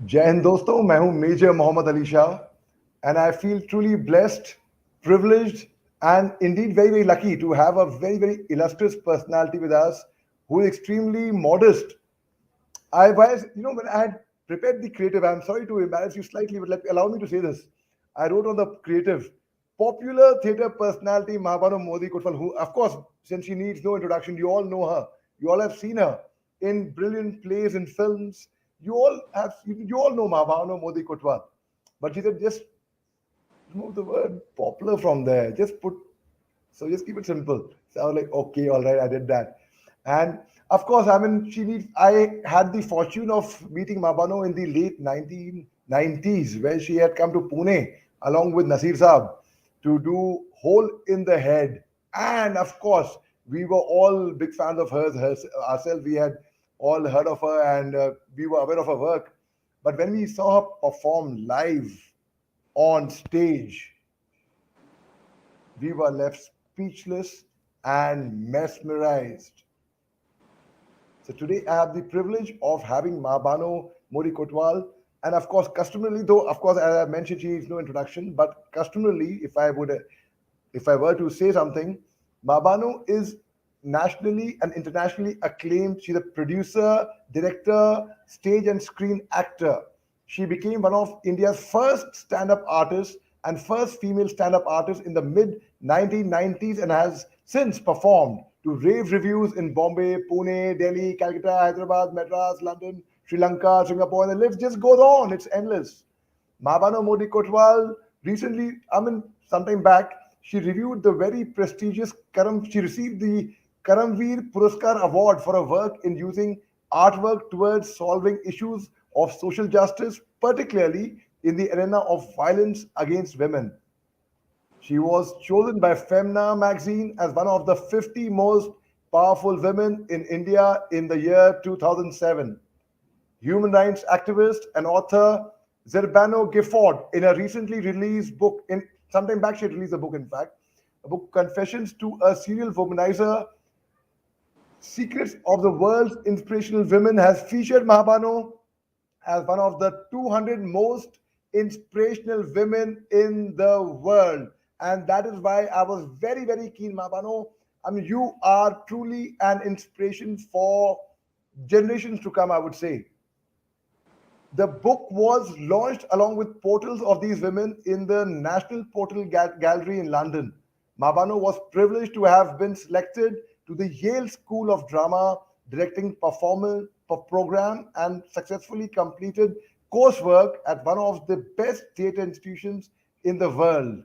जय हिंद दोस्तों, मैं हूं major Mohammad Ali Shah and I feel truly blessed, privileged, and indeed very, very lucky to have a very, very illustrious personality with us who is extremely modest. When I had prepared the creative, I'm sorry to embarrass you slightly, but allow me to say this. I wrote on the creative, popular theatre personality Mahabanoo Mody-Kotwal, who, of course, since she needs no introduction, you all know her. You all have seen her in brilliant plays and films. You all know Mahabanoo Mody-Kotwal. But she said, just remove the word popular from there. Just keep it simple. So I was like, okay, all right, I did that. And of course, I mean, I had the fortune of meeting Mabano in the late 1990s, where she had come to Pune along with Nasir Saab to do Hole in the Head. And of course, we were all big fans of hers ourselves. We had all heard of her and we were aware of her work. But when we saw her perform live on stage, we were left speechless and mesmerized. So today I have the privilege of having Mahabanoo Mody-Kotwal. And of course, customarily, though, of course, as I mentioned, she needs no introduction, but customarily, if I were to say something, Mahabanoo is nationally and internationally acclaimed. She's a producer, director, stage and screen actor. She became one of India's first stand-up artists and first female stand-up artist in the mid 1990s and has since performed to rave reviews in Bombay, Pune, Delhi, Calcutta, Hyderabad, Madras, London, Sri Lanka, Singapore, and the list just goes on. It's endless. Mahabanoo Mody-Kotwal recently, sometime back, she reviewed the very prestigious she received the Karamveer Puraskar Award for her work in using artwork towards solving issues of social justice, particularly in the arena of violence against women. She was chosen by Femina magazine as one of the 50 most powerful women in India in the year 2007. Human rights activist and author Zerbano Gifford, in a recently released book, in sometime back she released a book, in fact, a book, Confessions to a Serial Womanizer, Secrets of the World's Inspirational Women, has featured Mahabanoo as one of the 200 most inspirational women in the world. And that is why I was very, very keen, Mahabanoo. I mean, you are truly an inspiration for generations to come, I would say. The book was launched along with portals of these women in the National Portal Gallery in London. Mabano was privileged to have been selected to the Yale School of Drama directing performance program and successfully completed coursework at one of the best theatre institutions in the world.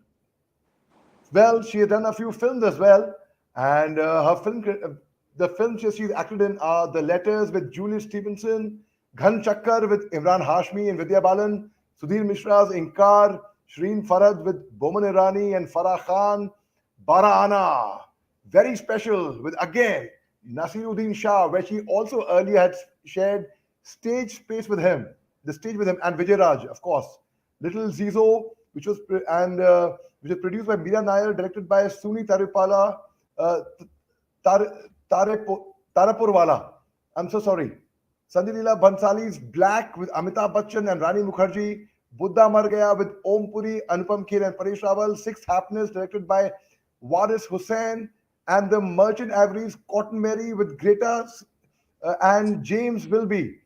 Well, she has done a few films as well, and the films she's acted in are The Letters with Julius Stevenson, Ghan Chakkar with Imran Hashmi and Vidya Balan, Sudhir Mishra's Inkar, Shreen Farhad with Boman Irani and Farah Khan, Bara very special with again Nasiruddin Shah, where she also earlier had shared stage space with him, the stage with him, and Vijay Raj, of course. Little Zizo, which was produced by Meera Nair, directed by Suni Tarupala, uh, Tar, Tarapurwala. I'm so sorry. Sanjay Leela Bhansali's Black with Amitabh Bachchan and Rani Mukherjee. Buddha Mar Gaya with Om Puri, Anupam Kher and Paresh Rawal. Sixth Happiness directed by Waris Hussain. And The Merchant Ivory's Cotton Mary with Greta and James Wilby.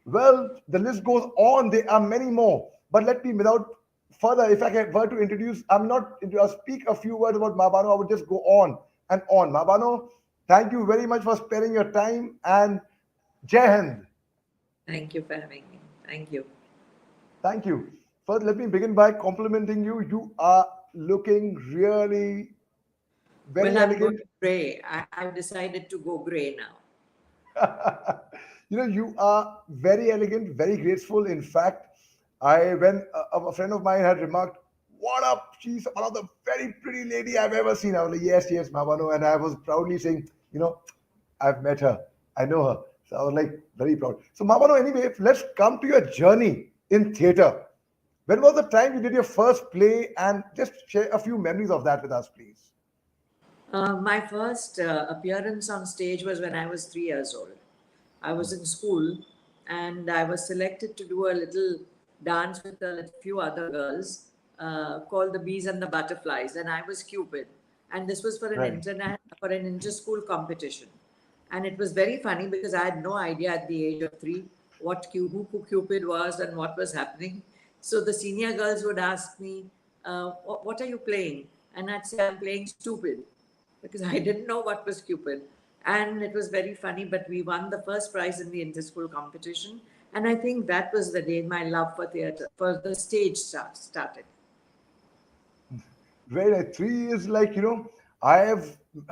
Well, the list goes on. There are many more. But let me, without further, if were to introduce, speak a few words about Mabano, I would just go on and on. Mabano, thank you very much for sparing your time and Jai Hind. Thank you for having me. Thank you. Thank you. First, let me begin by complimenting you. You are looking really very Well, I'm going elegant. gray. I've decided to go gray now. You are very elegant, very graceful. In fact, when a friend of mine had remarked, "What up? She's one of the very pretty lady I've ever seen." I was like, "Yes, yes, Mabano," and I was proudly saying, I've met her, I know her. So I was like very proud. So Mabano, anyway, let's come to your journey in theatre. When was the time you did your first play, and just share a few memories of that with us, please? My first appearance on stage was when I was 3 years old. I was in school and I was selected to do a little dance with a few other girls called the Bees and the Butterflies, and I was Cupid. And this was for Right. an inter-school competition, and it was very funny because I had no idea at the age of 3 who Cupid was and what was happening. So the senior girls would ask me, "What are you playing?" And I'd say, "I'm playing stupid," because I didn't know what was Cupid. And it was very funny, but we won the first prize in the inter-school competition. And I think that was the day my love for theatre, for the stage started. Very nice. 3 is like, I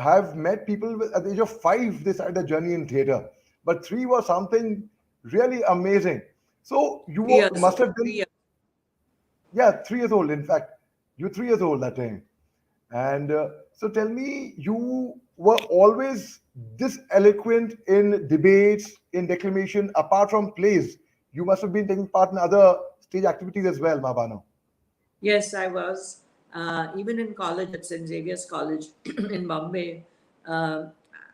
have met people at the age of 5, they started a journey in theater. But 3 was something really amazing. So you 3 years must old. have Three been, years. yeah, 3 years old. In fact, you're 3 years old that time. And so tell me, you were always this eloquent in debates, in declamation, apart from plays. You must have been taking part in other stage activities as well, Mabano. Yes, I was. Even in college at St. Xavier's College in Bombay, uh,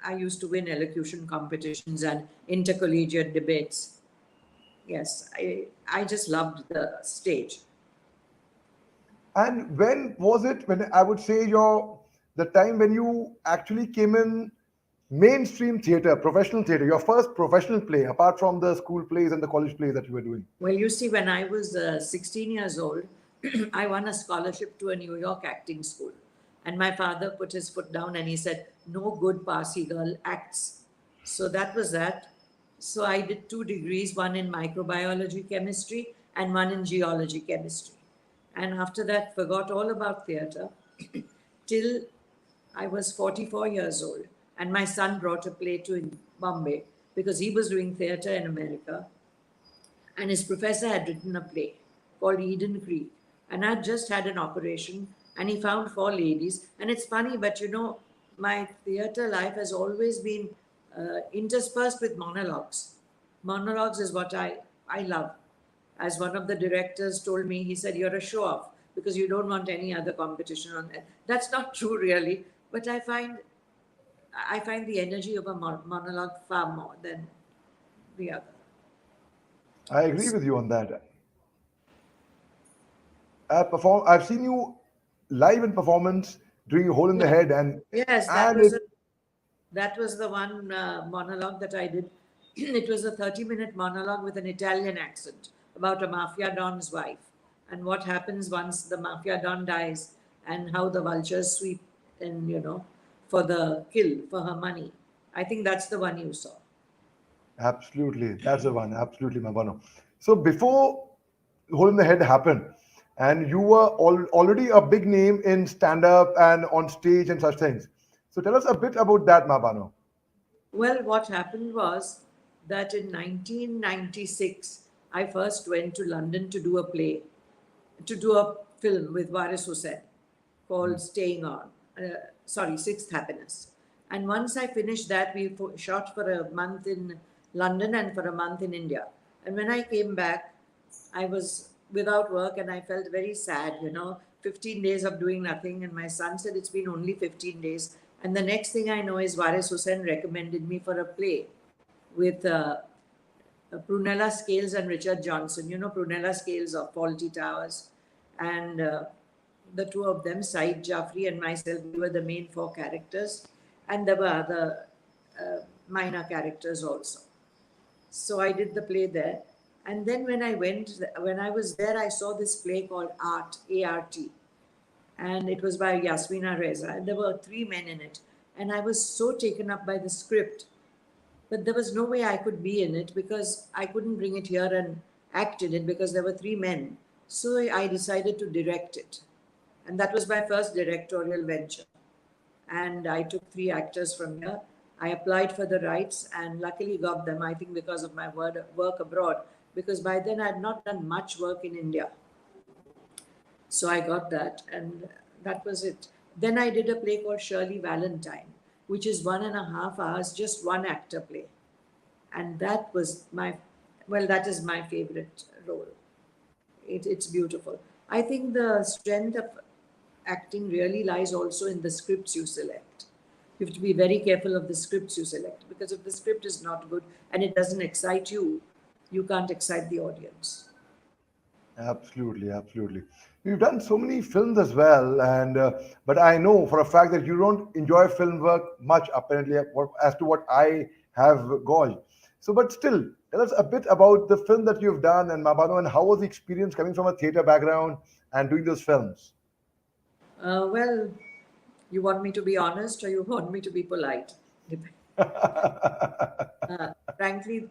I used to win elocution competitions and intercollegiate debates. Yes, I just loved the stage. And when was it, when I would say the time when you actually came in mainstream theater, professional theater, your first professional play, apart from the school plays and the college plays that you were doing? Well, you see, when I was 16 years old, I won a scholarship to a New York acting school. And my father put his foot down and he said, "No good Parsi girl acts." So that was that. So I did 2 degrees, one in microbiology chemistry and one in geology chemistry. And after that, forgot all about theatre till I was 44 years old. And my son brought a play to Bombay because he was doing theatre in America, and his professor had written a play called Eden Creek. And I'd just had an operation, and he found 4 ladies. And it's funny, but my theatre life has always been interspersed with monologues. Monologues is what I love. As one of the directors told me, he said, "You're a show off because you don't want any other competition on that." That's not true, really, but I find the energy of a monologue far more than the other. I agree with you on that. I've seen you live in performance doing Hole in the Yeah. Head, and Yes, and it, that was the one monologue that I did. It was a 30-minute monologue with an Italian accent about a mafia don's wife and what happens once the mafia don dies and how the vultures sweep in, for the kill, for her money. I think that's the one you saw. absolutely, that's the one. Absolutely, Mabano. So before Hole in the Head happened, and you were already a big name in stand up and on stage and such things. So tell us a bit about that, Mabano. Well, what happened was that in 1996, I first went to London to do a play, to do a film with Waris Hussain called Staying On, Sixth Happiness. And once I finished that, we shot for a month in London and for a month in India. And when I came back, I was without work and I felt very sad, 15 days of doing nothing. And my son said, "It's been only 15 days." And the next thing I know is Waris Hussain recommended me for a play with Prunella Scales and Richard Johnson. Prunella Scales of Faulty Towers. And the two of them, Said Jaffrey and myself, we were the main 4 characters. And there were other minor characters also. So I did the play there. And then when I was there, I saw this play called Art, A-R-T. And it was by Yasmina Reza. And there were 3 men in it. And I was so taken up by the script, but there was no way I could be in it because I couldn't bring it here and act in it because there were 3 men. So I decided to direct it. And that was my first directorial venture. And I took 3 actors from here. I applied for the rights and luckily got them, I think, because of my work abroad, because by then I had not done much work in India. So I got that, and that was it. Then I did a play called Shirley Valentine, which is 1.5 hours, just one actor play. And that is my favorite role. It's beautiful. I think the strength of acting really lies also in the scripts you select. You have to be very careful of the scripts you select because if the script is not good and it doesn't excite you, you can't excite the audience. Absolutely, absolutely. You've done so many films as well, and but I know for a fact that you don't enjoy film work much, apparently, as to what I have gauged. So, but still, tell us a bit about the film that you've done and Mabano, and how was the experience coming from a theater background and doing those films? Well, you want me to be honest or you want me to be polite? Dep- Frankly,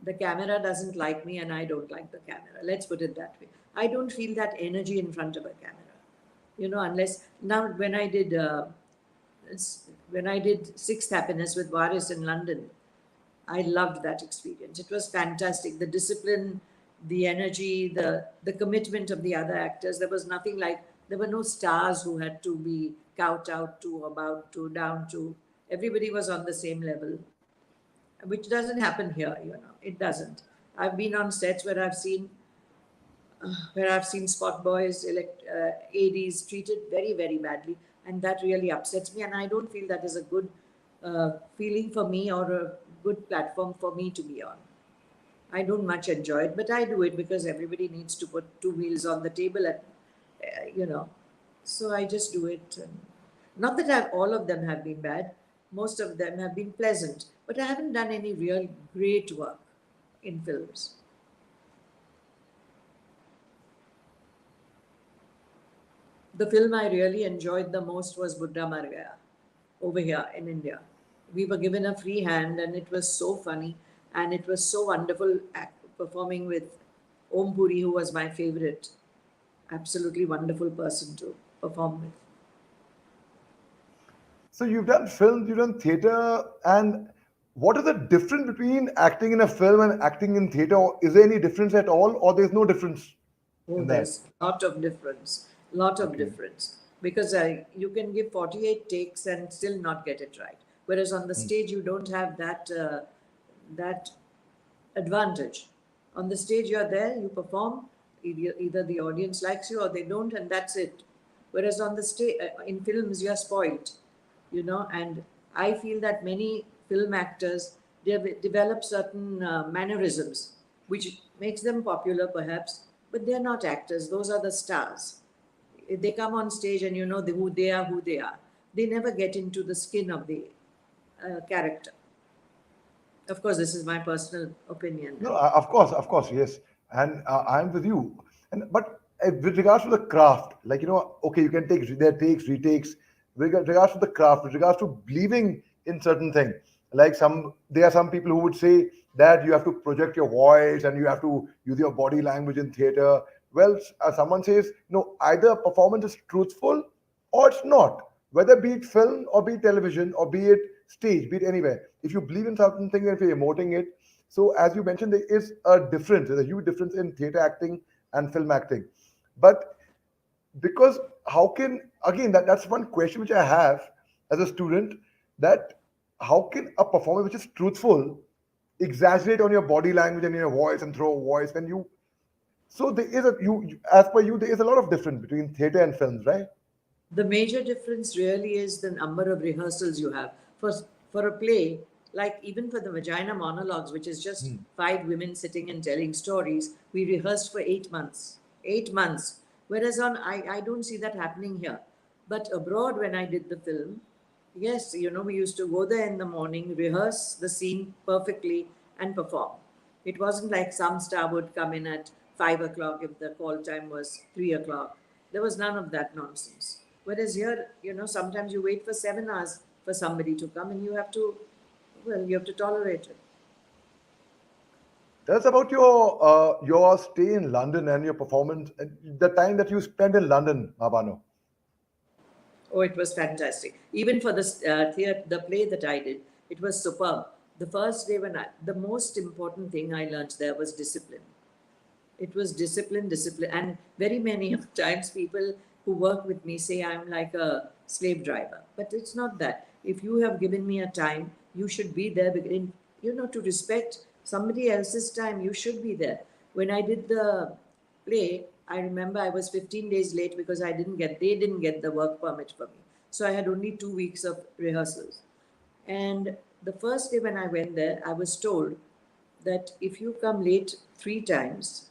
the camera doesn't like me and I don't like the camera. Let's put it that way. I don't feel that energy in front of a camera. Unless now when I did Sixth Happiness with Varis in London, I loved that experience. It was fantastic. The discipline, the energy, the commitment of the other actors. There was nothing like there were no stars who had to be kowtowed to, about to, down to. Everybody was on the same level, which doesn't happen here. It doesn't. I've been on sets where I've seen spot boys, ADs treated very, very badly, and that really upsets me. And I don't feel that is a good feeling for me or a good platform for me to be on. I don't much enjoy it, but I do it because everybody needs to put two wheels on the table, and uh, you know, so I just do it. And not that all of them have been bad; most of them have been pleasant, but I haven't done any real great work in films. The film I really enjoyed the most was Buddha Mar Gaya over here in India. We were given a free hand and it was so funny and it was so wonderful performing with Om Puri, who was my favorite. Absolutely wonderful person to perform with. So you've done films, you've done theater, and what is the difference between acting in a film and acting in theater? Is there any difference at all, or there's no difference Oh, in that? there's lot of difference, lot of Okay. difference. Because you can give 48 takes and still not get it right. Whereas on the Hmm. stage, you don't have that advantage. On the stage, you're there, you perform, either the audience likes you or they don't, and that's it. Whereas on the stage, in films, you're spoiled. And I feel that many film actors develop certain mannerisms, which makes them popular perhaps, but they're not actors, those are the stars. They come on stage and who they are, who they are. They never get into the skin of the character. Of course, this is my personal opinion. No, of course, yes, and I'm with you. And but with regards to the craft, like okay, you can take their takes, retakes. With regards to the craft, with regards to believing in certain thing, like there are some people who would say that you have to project your voice and you have to use your body language in theater. Well, someone says no, either a performance is truthful or it's not. Whether be it film or be it television or be it stage, be it anywhere. If you believe in something and if you're emoting it, so as you mentioned, there is a difference. There's a huge difference in theater acting and film acting. But because how can again that's one question which I have as a student, that how can a performance which is truthful exaggerate on your body language and your voice and throw a voice when you so there is a as per you there is a lot of difference between theater and films, right? The major difference really is the number of rehearsals you have. For a play, like even for the Vagina Monologues, which is just Hmm. five women sitting and telling stories, we rehearsed for 8 months. 8 months. Whereas I don't see that happening here. But abroad, when I did the film, yes, we used to go there in the morning, rehearse the scene perfectly, and perform. It wasn't like some star would come in at 5 o'clock if the call time was 3 o'clock. There was none of that nonsense. Whereas here, sometimes you wait for 7 hours for somebody to come and you have to tolerate it. Tell us about your stay in London and your performance, the time that you spent in London, Mabano. Oh, it was fantastic. Even for the play that I did, it was superb. The first day the most important thing I learned there was discipline. It was discipline, discipline. And very many of times people who work with me say I'm like a slave driver. But it's not that. If you have given me a time, you should be there. To respect somebody else's time, you should be there. When I did the play, I remember I was 15 days late because they didn't get the work permit for me. So I had only 2 weeks of rehearsals. And the first day when I went there, I was told that if you come late 3 times,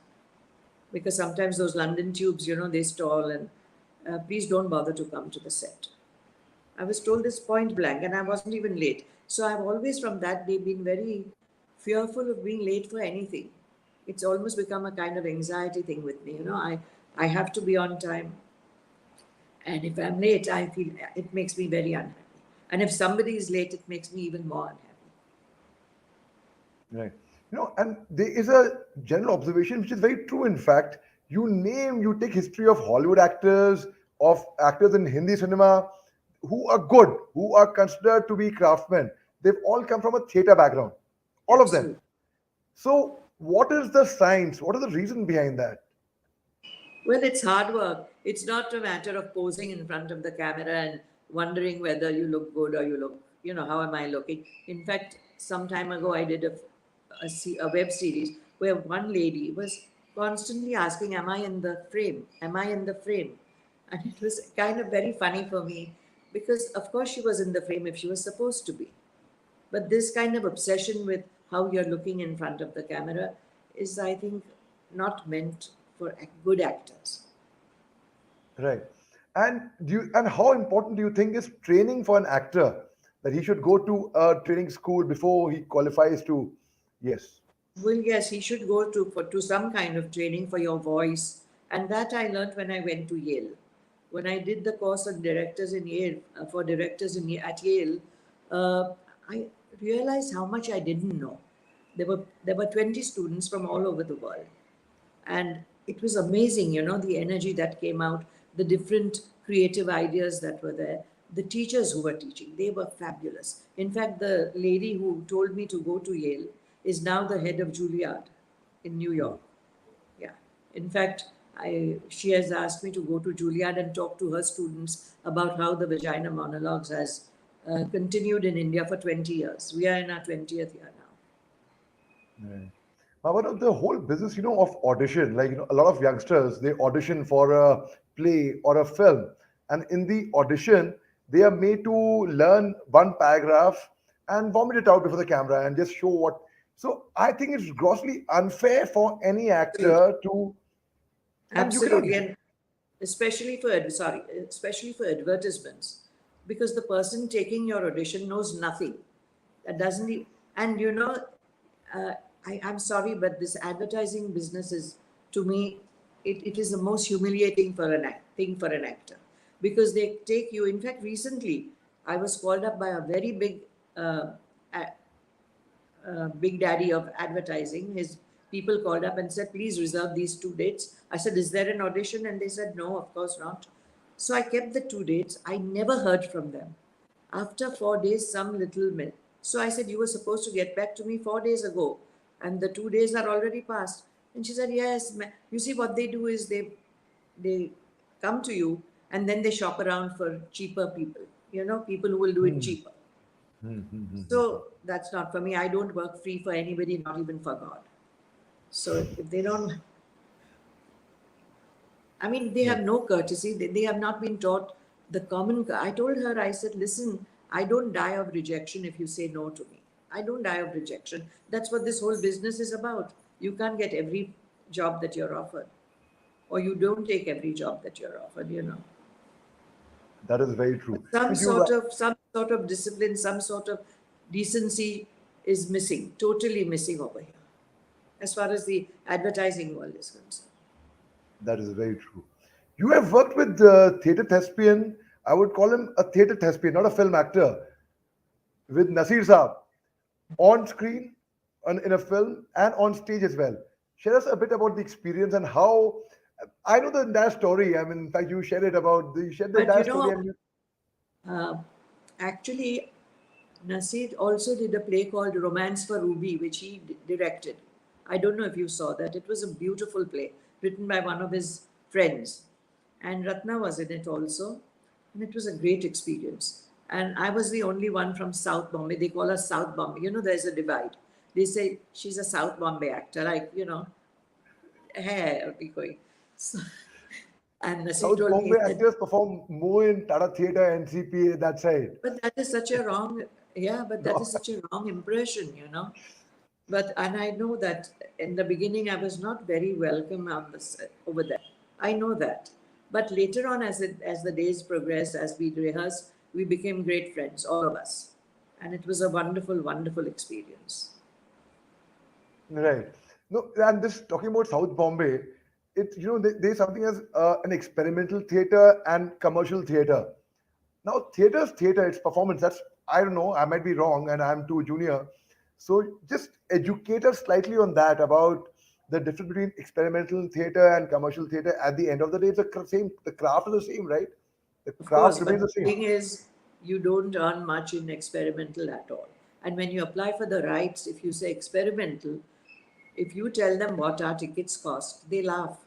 because sometimes those London tubes, they stall, and please don't bother to come to the set. I was told this point blank, and I wasn't even late. So I've always, from that day, been very fearful of being late for anything. It's almost become a kind of anxiety thing with me. I have to be on time. And if I'm late, I feel it makes me very unhappy. And if somebody is late, it makes me even more unhappy. Right. And there is a general observation which is very true. In fact, you take history of Hollywood actors, of actors in Hindi cinema who are good, who are considered to be craftsmen. They've all come from a theater background, all of them. Absolutely. So, what is the science? What is the reason behind that? Well, it's hard work. It's not a matter of posing in front of the camera and wondering whether you look good or you look, how am I looking? In fact, some time ago, I did a web series where one lady was constantly asking, am I in the frame? Am I in the frame? And it was kind of very funny for me because, of course, she was in the frame if she was supposed to be. But this kind of obsession with how you're looking in front of the camera is, I think, not meant for good actors. Right. And how important do you think is training for an actor, that he should go to a training school before he qualifies to? Yes. Well, yes, he should go to some kind of training for your voice, and that I learned when I went to Yale. When I did the course on directors in Yale for directors at Yale, I realized how much I didn't know. There were 20 students from all over the world, and it was amazing, the energy that came out, the different creative ideas that were there, the teachers who were teaching, they were fabulous. In fact, the lady who told me to go to Yale is now the head of Juilliard in New York. Yeah. In fact, she has asked me to go to Juilliard and talk to her students about how the vagina monologues has continued in India for 20 years. We are in our 20th year now. Right. But the whole business, of audition, like, a lot of youngsters, they audition for a play or a film. And in the audition, they are made to learn one paragraph and vomit it out before the camera and just show what. So I think it's grossly unfair for any Absolutely. actor to, and you cannot. Absolutely. And especially for advertisements, because the person taking your audition knows nothing. That doesn't e- and uh, I'm sorry, but this advertising business is, to me, it is the most humiliating thing for an actor, because they take you. In fact, recently I was called up by a very uh, a- big daddy of advertising. His people called up and said, please reserve these 2 dates. I said, is there an audition? And they said, no, of course not. So I kept the 2 dates. I never heard from them. After 4 days, some little minute. So I said, you were supposed to get back to me 4 days ago, and the 2 days are already passed. And she said, yes. You see, what they do is they come to you and then they shop around for cheaper people, people who will do it Hmm, cheaper. hmm, hmm, hmm, hmm. So that's not for me. I don't work free for anybody, not even for God. So if they don't, I mean, they Right. have no courtesy. They have not been taught the common. I told her, I said, listen, I don't die of rejection if you say no to me. I don't die of rejection. That's what this whole business is about. You can't get every job that you're offered, or you don't take every job that you're offered. That is very But true. some You sort of some sort of discipline, some sort of decency is missing, totally missing over here, as far as the advertising world is concerned. That is very true. You have worked with theatre thespian. I would call him a theatre thespian, not a film actor, with Nasir Saab on screen, in a film, and on stage as well. Share us a bit about the experience and how. I know the entire story. I mean, in fact, you shared the But entire story, and you. uh, actually, Nasir also did a play called Romance for Ruby, which he directed. I don't know if you saw that. It was a beautiful play written by one of his friends. And Ratna was in it also. And it was a great experience. And I was the only one from South Bombay. They call us South Bombay. There's a divide. They say she's a South Bombay actor, like, hey, I'll be going. So, and Nasir South told me, he Bombay said, actors perform more in Tata Theatre and CPA that side. but that is such a wrong, yeah, but that is No, such a wrong impression. And I know that in the beginning I was not very welcome on this over there. I know that. But later on, as the days progressed, as we rehearsed, we became great friends, all of us. And it was a wonderful, wonderful experience. Right. No, and this talking about South Bombay, there's something as an experimental theater and commercial theater. Now, theater's theater, it's performance. That's I don't know. I might be wrong, and I'm too junior. So, just educate us slightly on that about the difference between experimental theater and commercial theater. At the end of the day, it's the same. The craft is the same, right? The Of craft course, remains but the the same. thing is, you don't earn much in experimental at all. And when you apply for the rights, if you say experimental, if you tell them what our tickets cost, they laugh,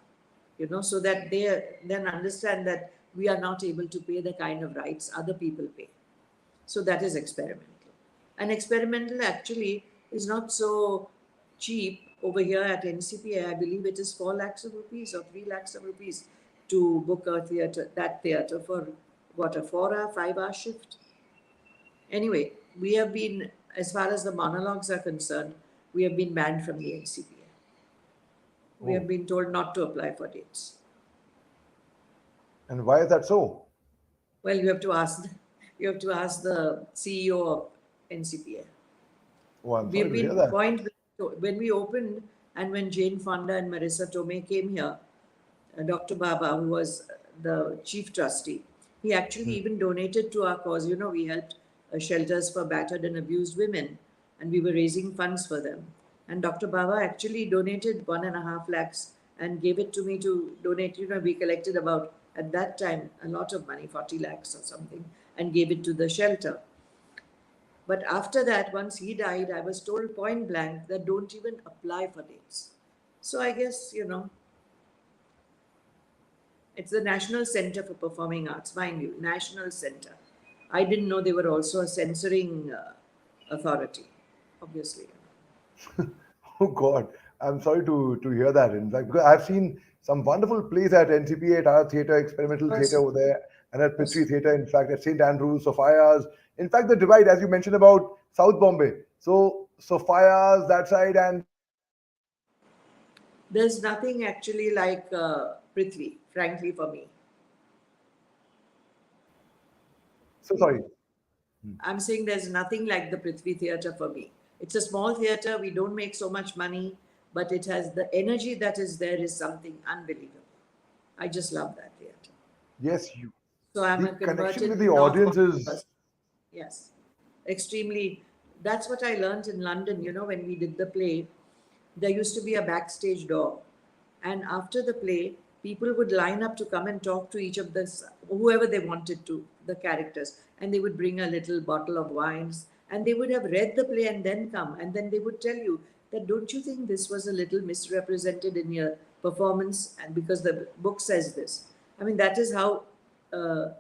so that they then understand that we are not able to pay the kind of rights other people pay. So that is experimental. And experimental actually is not so cheap over here at NCPA. I believe it is 4 lakhs of rupees or 3 lakhs of rupees to book that theatre for what, a 4 hour, 5 hour shift. Anyway, we have been, as far as the monologues are concerned, we have been banned from the NCPA. We have Oh, been told not to apply for dates. and why is that so? Well, you have to ask the CEO of NCPA. Oh, I'm sorry We've to hear been that. point when we opened, and when Jane Fonda and Marissa Tomei came here, Dr. Baba, who was the chief trustee, he actually Hmm. even donated to our cause. We helped shelters for battered and abused women, and we were raising funds for them. And Dr. Baba actually donated 1.5 lakhs and gave it to me to donate. We collected about, at that time, a lot of money, 40 lakhs or something, and gave it to the shelter. But after that, once he died, I was told point blank that don't even apply for dates. So I guess, it's the National Center for Performing Arts, mind you, National Center. I didn't know they were also a censoring authority, obviously. Oh God, I'm sorry to hear that. In fact, because I've seen some wonderful plays at NCPA, at our theatre, experimental theatre Yes, over there, and at Prithvi yes. Theatre. In fact, at St Andrews, Sophia's. In fact, the divide, as you mentioned about South Bombay, so Sophia's that side, and There's nothing actually like Prithvi, frankly, for me. so sorry. I'm saying there's nothing like the Prithvi Theatre for me. It's a small theatre, we don't make so much money, but it has the energy that is there is something unbelievable. I just love that theatre. Yes, you. So I'm The a connection with converted the North audience Bombay is. person. Yes, extremely. That's what I learned in London. When we did the play, there used to be a backstage door, and after the play, people would line up to come and talk to each of whoever they wanted to, the characters, and they would bring a little bottle of wines, and they would have read the play and then come, and then they would tell you that, don't you think this was a little misrepresented in your performance, and because the book says this. I mean, that is how uh,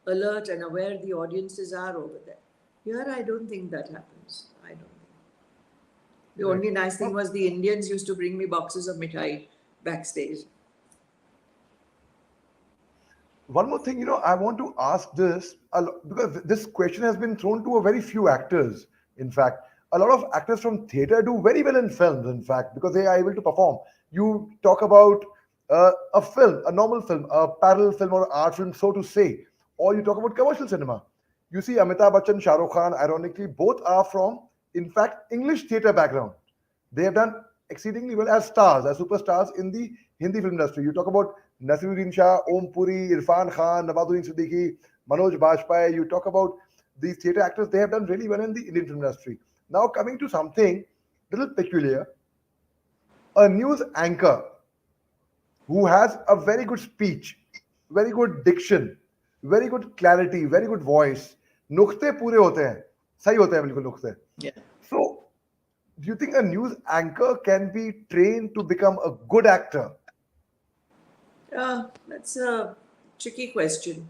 alert and aware the audiences are over there. Here, I don't think that happens. I don't think. The Right. only nice thing Now, was the Indians used to bring me boxes of mithai backstage. one more thing, I want to ask this because this question has been thrown to a very few actors. In fact, a lot of actors from theater do very well in films. In fact, because they are able to perform. You talk about a film, a normal film, a parallel film or art film, so to say, or you talk about commercial cinema. You see, Amitabh Bachchan, Shah Rukh Khan, ironically, both are from, in fact, English theater background. They have done exceedingly well as stars, as superstars in the Hindi film industry. You talk about Nasiruddin Shah, Om Puri, Irfan Khan, Nawazuddin Siddiqui, Manoj Bajpayee. You talk about these theatre actors, they have done really well in the Indian film industry. Now, coming to something little peculiar, a news anchor who has a very good speech, very good diction, very good clarity, very good voice. नुक्ते पूरे होते हैं सही होते हैं बिल्कुल नुक्ते Yeah. so do you think a news anchor can be trained to become a good actor? That's a tricky question.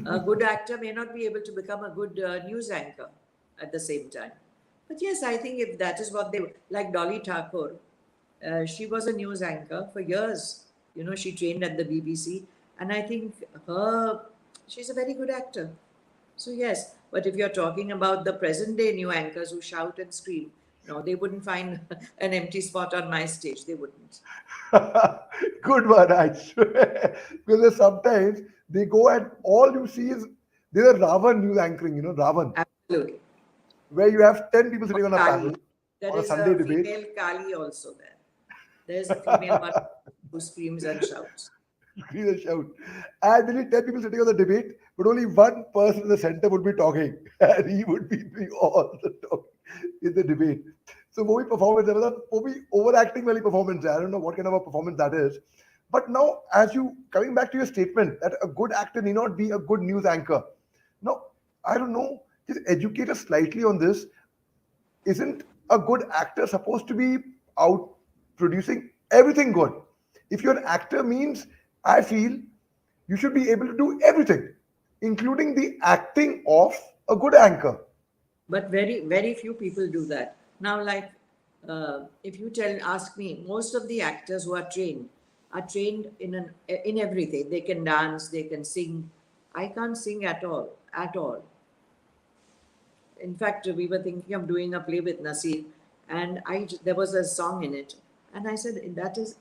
A good actor may not be able to become a good news anchor at the same time. But yes, I think if that is what like Dolly Thakur, she was a news anchor for years. She trained at the BBC, and I think she's a very good actor. So yes, but if you're talking about the present day new anchors who shout and scream, No, they wouldn't find an empty spot on my stage. They wouldn't. Good one, I swear. Because sometimes they go and all you see is there's a Ravan news anchoring, Ravan, Absolutely. where you have 10 people sitting on a Kali. panel There on a is Sunday a debate. female Kali also there. There's a female one who screams and shouts. Scream and shout. And there 10 people sitting on the debate, but only one person in the center would be talking. And he would be doing all the talking in the debate. So वो भी performance है मतलब वो भी overacting वाली performance है. I don't know what kind of a performance that is. But now, as you coming back to your statement that a good actor need not be a good news anchor. Now, I don't know. Just educate us slightly on this. Isn't a good actor supposed to be out producing everything good? If you're an actor means I feel you should be able to do everything, including the acting of a good anchor. But very, very few people do that. Now, like, if you ask me, most of the actors who are trained in everything. They can dance, they can sing. I can't sing at all, at all. In fact, we were thinking of doing a play with Nasir, and there was a song in it, and I said that is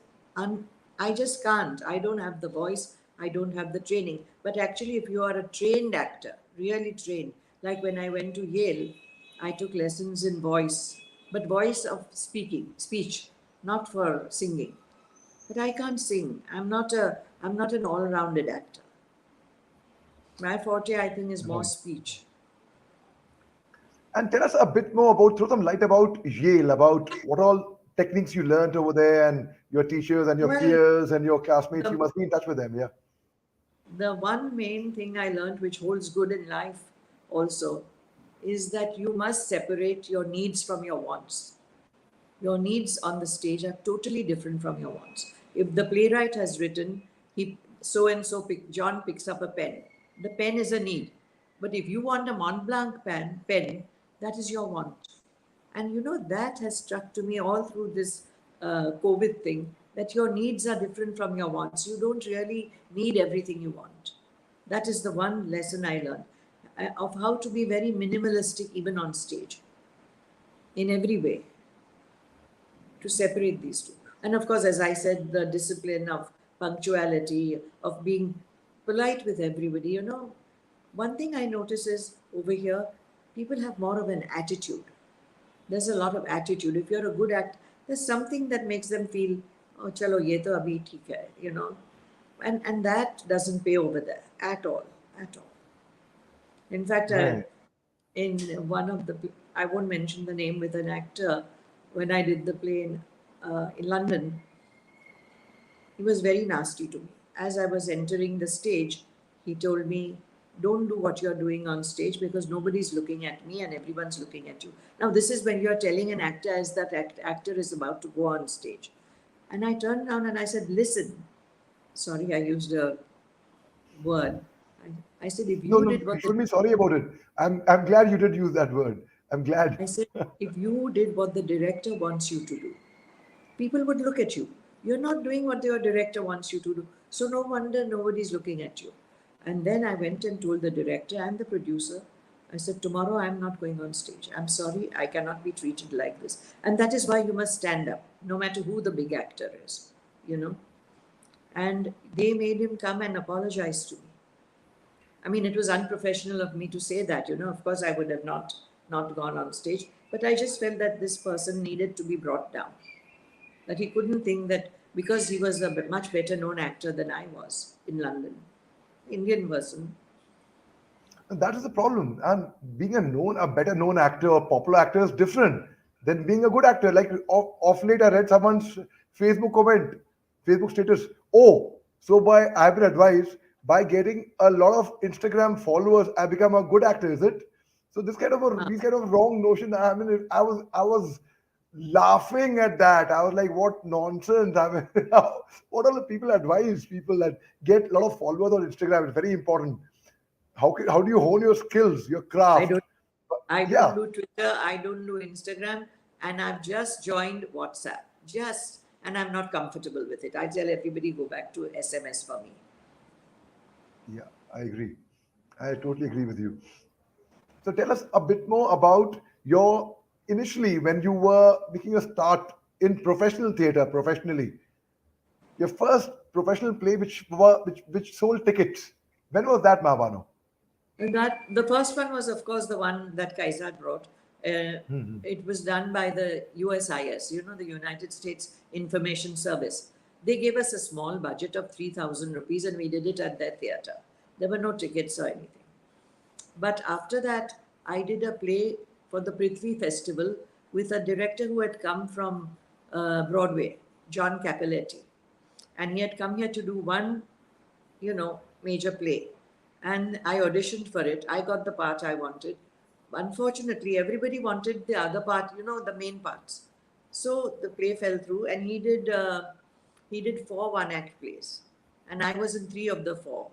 I just can't. I don't have the voice. I don't have the training. But actually, if you are a trained actor, really trained, like when I went to Yale, I took lessons in voice, but voice of speech, not for singing. But I can't sing. I'm not an all-rounded actor. My forte, I think, is more Right. speech. And tell us a bit more about, throw some light about Yale, about what all techniques you learned over there and your teachers and your Well, peers and your classmates. You the must be in touch with them, yeah. the one main thing I learned, which holds good in life also, is that you must separate your needs from your wants. Your needs on the stage are totally different from your wants. If the playwright has written, he so and so John picks up a pen. The pen is a need. But if you want a Mont Blanc pen, that is your want. And that has struck to me all through this COVID thing, that your needs are different from your wants. You don't really need everything you want. That is the one lesson I learned of how to be very minimalistic even on stage in every way, to separate these two. And of course, as I said, the discipline of punctuality, of being polite with everybody. One thing I notice is over here, people have more of an attitude. There's a lot of attitude. If you're a good actor, there's something that makes them feel, oh, chalo, ye to abhi theek hai. And that doesn't pay over there at all, at all. In fact, Right. in one of the, I won't mention the name, with an actor, when I did the play in London, he was very nasty to me. As I was entering the stage, he told me, don't do what you're doing on stage because nobody's looking at me and everyone's looking at you. Now, this is when you're telling an actor as that actor is about to go on stage. And I turned around and I said, listen, sorry, I used a word. I said, if No, you no, did you what the shouldn't be sorry about it. I'm glad you did use that word. I'm glad. I said, if you did what the director wants you to do, people would look at you. You're not doing what your director wants you to do. So no wonder nobody's looking at you. And then I went and told the director and the producer, I said, tomorrow I'm not going on stage. I'm sorry, I cannot be treated like this. And that is why you must stand up, no matter who the big actor is, you know. And they made him come and apologize to me. I mean, it was unprofessional of me to say that. Of course, I would have not gone on stage, but I just felt that this person needed to be brought down. That he couldn't think that because he was a much better known actor than I was in London, Indian person. And that is the problem. And being a better known actor or popular actor is different than being a good actor. Like off late, I read someone's Facebook comment, Facebook status. Oh, so I've been advised by getting a lot of Instagram followers, I become a good actor. Is it? So Uh, these kind of wrong notion. I mean, I was laughing at that. I was like, what nonsense. I mean, what are the people advise people that get a lot of followers on Instagram? It's very important. How do you hone your skills, your I craft? don't I don't Yeah, do Twitter, I don't do Instagram, and I've just joined WhatsApp. And I'm not comfortable with it. I tell everybody go back to SMS for me. yeah, I agree. I totally agree with you. So tell us a bit more about your initially when you were making a start in professional theatre professionally, your first professional play which sold tickets. When was that, Mahabano? And that the first one was, of course, the one that Kaiser brought. It was done by the USIS, the United States Information Service. They gave us a small budget of 3,000 rupees, and we did it at their theatre. There were no tickets or anything. But after that, I did a play for the Prithvi Festival with a director who had come from Broadway, John Cappelletti. And he had come here to do one, major play. And I auditioned for it. I got the part I wanted. Unfortunately, everybody wanted the other part, the main parts. So the play fell through, and he did four one-act plays, and I was in three of the four.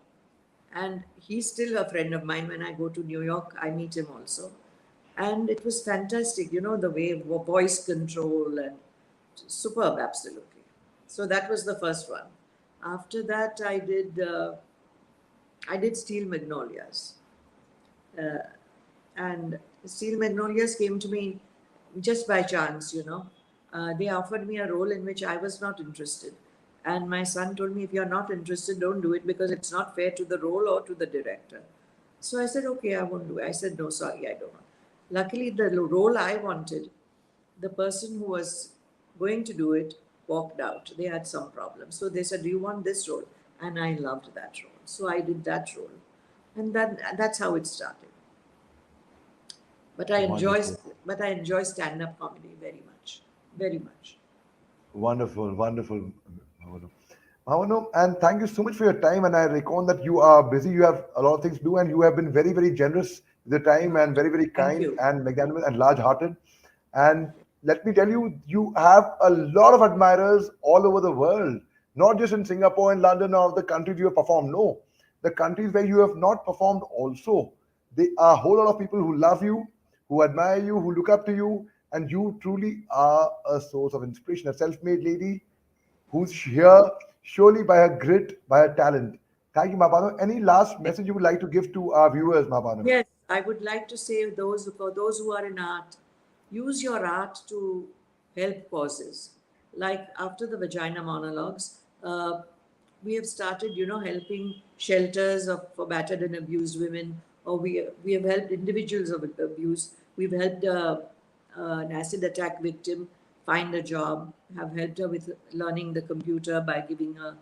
And he's still a friend of mine. When I go to New York, I meet him also. And it was fantastic, the way voice control and superb, absolutely. So that was the first one. After that, I did Steel Magnolias. Uh, and Steel Magnolias came to me just by chance. They offered me a role in which I was not interested. And my son told me, if you're not interested, don't do it because it's not fair to the role or to the director. So I said, okay, I won't do it. I said, no, sorry, I don't want. Luckily, the role I wanted, the person who was going to do it walked out. They had some problems. So they said, do you want this role? And I loved that role. So I did that role. And that's how it started. But I enjoy Wonderful. but I enjoy stand-up comedy very much. Very much. Wonderful, wonderful, Bhavanu. Bhavanu, and thank you so much for your time. And I reckon that you are busy, you have a lot of things to do, and you have been very, very generous with the time and very, very Thank kind you. and magnanimous and large-hearted. And let me tell you, you have a lot of admirers all over the world, not just in Singapore and London or the countries you have performed. No, the countries where you have not performed also. There are a whole lot of people who love you, who admire you, who look up to you, and you truly are a source of inspiration, a self-made lady who's here surely by her grit, by her talent. Thank you, Mabano. Any last message you would like to give to our viewers, Mabano? Yes, I would like to say for those who are in art, use your art to help causes. Like after the vagina monologues, we have started, helping shelters for battered and abused women, or we have helped individuals of abuse. We've helped an acid attack victim find a job. Have helped her with learning the computer by giving her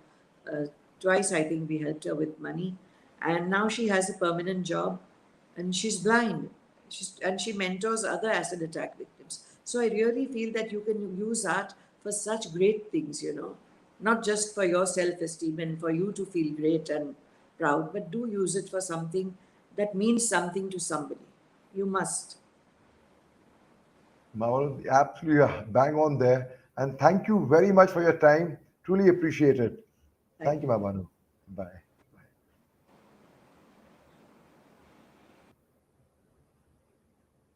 twice. I think we helped her with money, and now she has a permanent job, and she's blind. And she mentors other acid attack victims. So I really feel that you can use art for such great things, not just for your self esteem and for you to feel great and proud, but do use it for something that means something to somebody. You must. Mabano, absolutely bang on there. And thank you very much for your time. Truly appreciate it. Thank Thank you, you. Mabano. Bye.